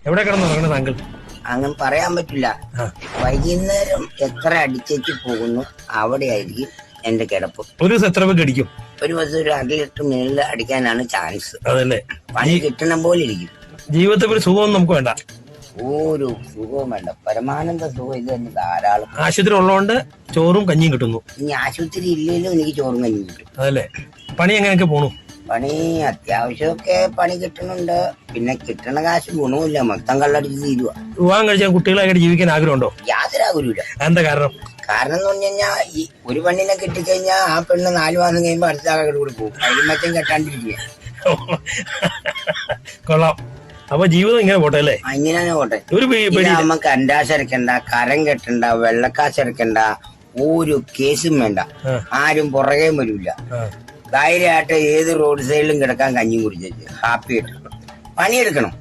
എവിടെ കിടന്നുറങ്ങണ താങ്കൾ? അങ്ങനെ പറയാൻ പറ്റില്ല. വൈകുന്നേരം എത്ര അടിച്ചേച്ച് പോകുന്നു അവിടെയായിരിക്കും എന്റെ കിടപ്പ്. ഒരു ദിവസം എത്ര പേർക്ക് അടിക്കും? ഒരു ദിവസം ഒരു 1/2 ലിറ്റർ മേളിൽ അടിക്കാനാണ് ചാൻസ്. അതല്ലേ, പണി കിട്ടണം പോലെ ഇരിക്കും. ജീവിതത്തിൽ ഒരു സുഖമൊന്നും നമുക്ക് വേണ്ട. ഒരു സുഖവും വേണ്ട, പരമാനന്ദ സുഖം ഇത് തന്നെ ധാരാളം. ആശുപത്രി ഉള്ളതുകൊണ്ട് ചോറും കഞ്ഞിയും കിട്ടുന്നു. ഇനി ആശുപത്രി ഇല്ലെങ്കിലും എനിക്ക് ചോറും കഞ്ഞിയും കിട്ടും. അതല്ലേ, പണി എങ്ങനെയൊക്കെ പോണു? പണി അത്യാവശ്യമൊക്കെ പണി കിട്ടുന്നുണ്ട്. പിന്നെ കിട്ടണ കാശ് ഗുണമില്ല, മൊത്തം കള്ളടിച്ച് തീരുവ. വിവാഹം കഴിച്ചാൽ കുട്ടികളായിട്ട് ജീവിക്കാൻ ആഗ്രഹമുണ്ടോ? യാതൊരു ആഗ്രഹമില്ല. എന്താ കാരണം? കാരണം എന്ന് പറഞ്ഞു കഴിഞ്ഞാൽ ഈ ഒരു പെണ്ണിനെ കിട്ടിക്കഴിഞ്ഞാൽ ആ പെണ്ണ് 4 മാസം കഴിയുമ്പോൾ അടുത്ത ആളുടെ കൂടെ പോകും. അഴിമറ്റം കെട്ടാണ്ടിരിക്കുക. കൊള്ളാം. അപ്പൊ ജീവിതം ഇങ്ങനെ പോട്ടെ അല്ലേ? ഇങ്ങനെ പോട്ടെ. ഒരു നമ്മ കണ്ടാശ് ഇറക്കണ്ട, കരം കെട്ടണ്ട, വെള്ളക്കാശ് ഇറക്കണ്ട, ഒരു കേസും വേണ്ട, ആരും പുറകെ വരില്ല. ധൈര്യമായിട്ട് ഏത് റോഡ് സൈഡിലും കിടക്കാൻ കഞ്ഞി കുടിച്ചു ഹാപ്പി ആയിട്ട് പണിയെടുക്കണം.